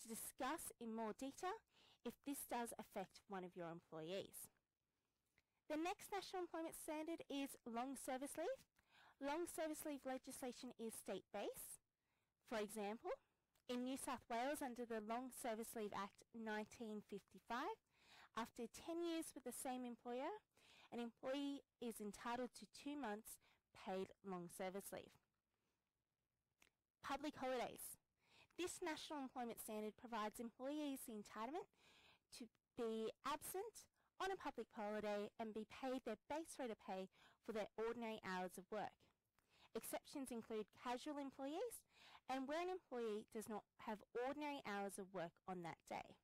to discuss in more detail if this does affect one of your employees. The next national employment standard is long service leave. Long service leave legislation is state-based. For example, in New South Wales under the Long Service Leave Act 1955, after 10 years with the same employer, an employee is entitled to 2 months paid long service leave. Public holidays. This national employment standard provides employees the entitlement to be absent on a public holiday and be paid their base rate of pay for their ordinary hours of work. Exceptions include casual employees and where an employee does not have ordinary hours of work on that day.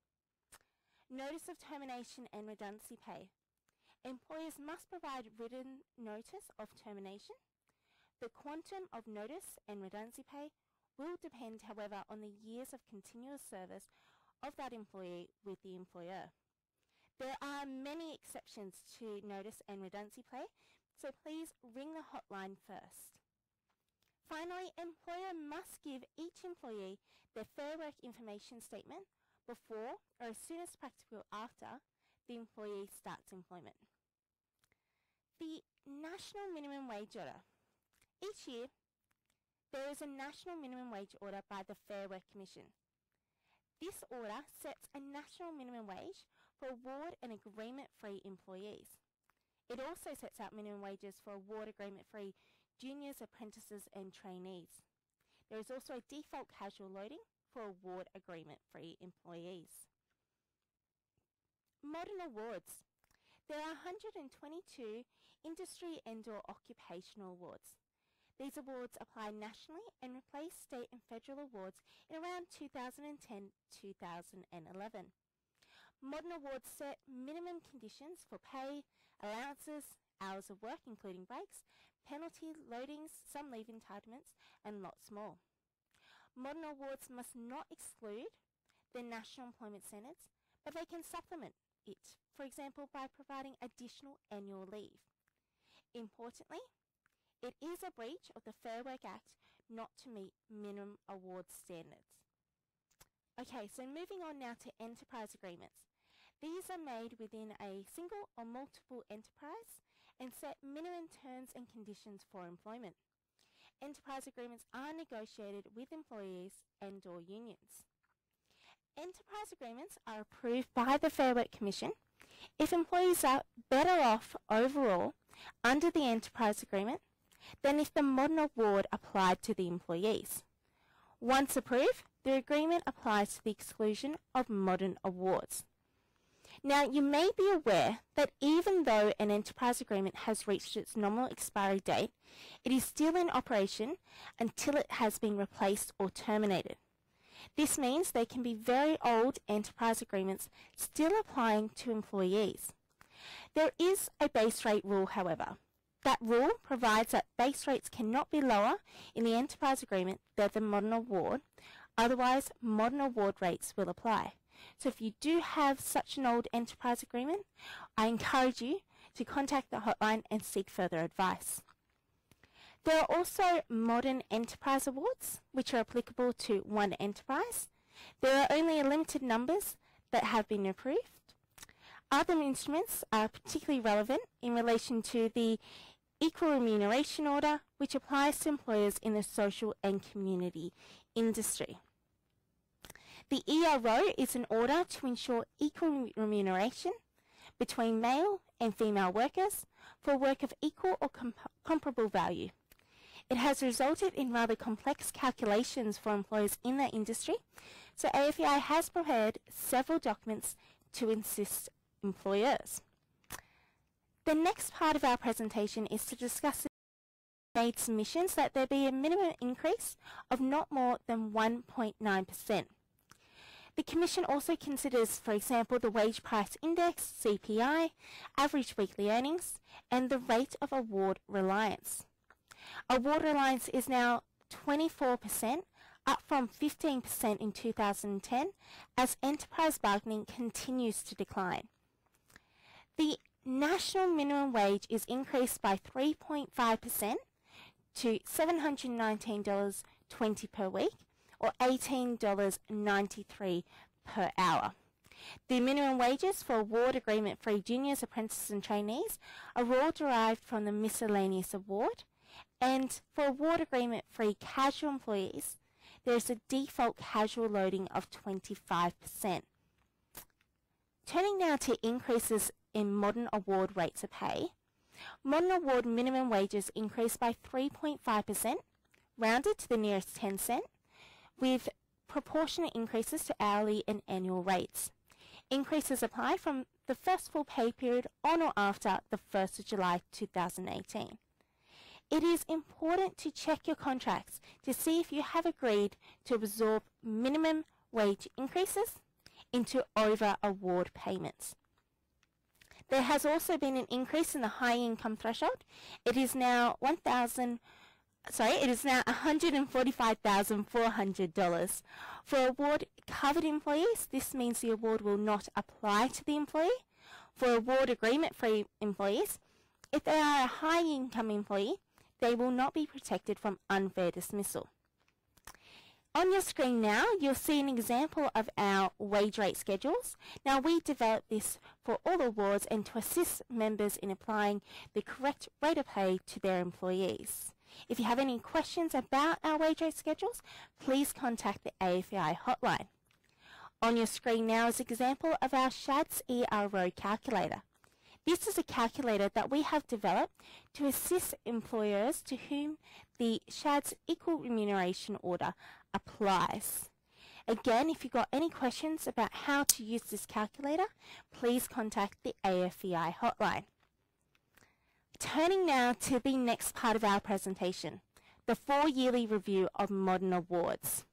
Notice of termination and redundancy pay. Employers must provide written notice of termination. The quantum of notice and redundancy pay will depend, however, on the years of continuous service of that employee with the employer. There are many exceptions to notice and redundancy pay, so please ring the hotline first. Finally, employer must give each employee their Fair Work Information Statement before or as soon as practical after the employee starts employment. The National Minimum Wage Order. Each year, there is a National Minimum Wage Order by the Fair Work Commission. This order sets a national minimum wage for award and agreement-free employees. It also sets out minimum wages for award agreement-free juniors, apprentices and trainees. There is also a default casual loading for award agreement-free employees. Modern awards. There are 122 industry and/or occupational awards. These awards apply nationally and replace state and federal awards in around 2010-2011. Modern awards set minimum conditions for pay, allowances, hours of work including breaks, penalty loadings, some leave entitlements and lots more. Modern awards must not exclude the national employment standards, but they can supplement it, for example by providing additional annual leave. Importantly, it is a breach of the Fair Work Act not to meet minimum award standards. Okay, so moving on now to enterprise agreements. These are made within a single or multiple enterprise and set minimum terms and conditions for employment. Enterprise agreements are negotiated with employees and/or unions. Enterprise agreements are approved by the Fair Work Commission if employees are better off overall under the enterprise agreement than if the modern award applied to the employees. Once approved, the agreement applies to the exclusion of modern awards. Now, you may be aware that even though an enterprise agreement has reached its nominal expiry date, it is still in operation until it has been replaced or terminated. This means there can be very old enterprise agreements still applying to employees. There is a base rate rule, however. That rule provides that base rates cannot be lower in the enterprise agreement than the modern award, otherwise modern award rates will apply. So if you do have such an old enterprise agreement, I encourage you to contact the hotline and seek further advice. There are also modern enterprise awards, which are applicable to one enterprise. There are only a limited numbers that have been approved. Other instruments are particularly relevant in relation to the Equal Remuneration Order, which applies to employers in the social and community industry. The ERO is an order to ensure equal remuneration between male and female workers for work of equal or comparable value. It has resulted in rather complex calculations for employers in that industry, so AFEI has prepared several documents to assist employers. The next part of our presentation is to discuss made submissions that there be a minimum increase of not more than 1.9%. The Commission also considers, for example, the Wage Price Index, CPI, average weekly earnings, and the rate of award reliance. Award reliance is now 24%, up from 15% in 2010, as enterprise bargaining continues to decline. The national minimum wage is increased by 3.5% to $719.20 per week, or $18.93 per hour. The minimum wages for award agreement-free juniors, apprentices and trainees are all derived from the miscellaneous award, and for award agreement-free casual employees, there is a default casual loading of 25%. Turning now to increases in modern award rates of pay, modern award minimum wages increased by 3.5%, rounded to the nearest 10 cent, with proportionate increases to hourly and annual rates. Increases apply from the first full pay period on or after the 1st of July 2018. It is important to check your contracts to see if you have agreed to absorb minimum wage increases into over-award payments. There has also been an increase in the high income threshold. It is now $145,400. For award covered employees, this means the award will not apply to the employee. For award agreement free employees, if they are a high income employee, they will not be protected from unfair dismissal. On your screen now, you'll see an example of our wage rate schedules. Now, we developed this for all awards and to assist members in applying the correct rate of pay to their employees. If you have any questions about our wage rate schedules, please contact the AFEI hotline. On your screen now is an example of our SHADS ERO calculator. This is a calculator that we have developed to assist employers to whom the SHADS Equal Remuneration Order applies. Again, if you've got any questions about how to use this calculator, please contact the AFEI hotline. Turning now to the next part of our presentation, the 4-yearly review of modern awards.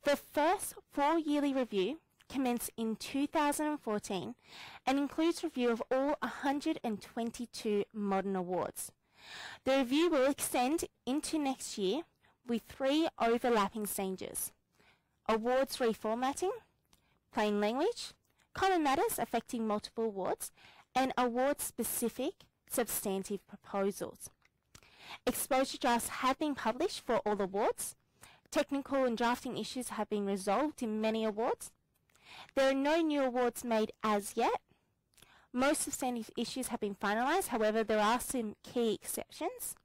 The first 4-yearly review commenced in 2014 and includes review of all 122 modern awards. The review will extend into next year with 3 overlapping stages: awards reformatting, plain language, common matters affecting multiple awards, and award-specific substantive proposals. Exposure drafts have been published for all awards. Technical and drafting issues have been resolved in many awards. There are no new awards made as yet. Most substantive issues have been finalised, however there are some key exceptions.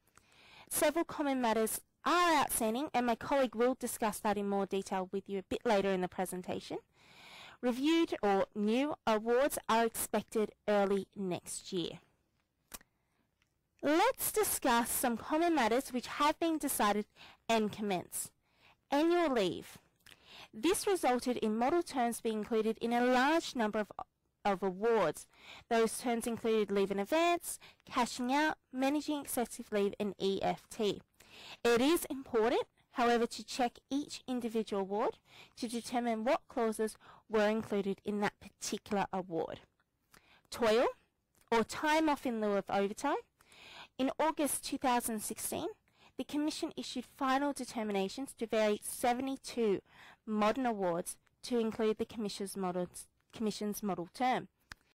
Several common matters are outstanding, and my colleague will discuss that in more detail with you a bit later in the presentation. Reviewed or new awards are expected early next year. Let's discuss some common matters which have been decided and commenced. Annual leave. This resulted in model terms being included in a large number of awards. Those terms included leave in advance, cashing out, managing excessive leave, and EFT. It is important, however, to check each individual award to determine what clauses were included in that particular award. Toil, or time off in lieu of overtime. In August 2016, the Commission issued final determinations to vary 72 modern awards to include the Commission's model term.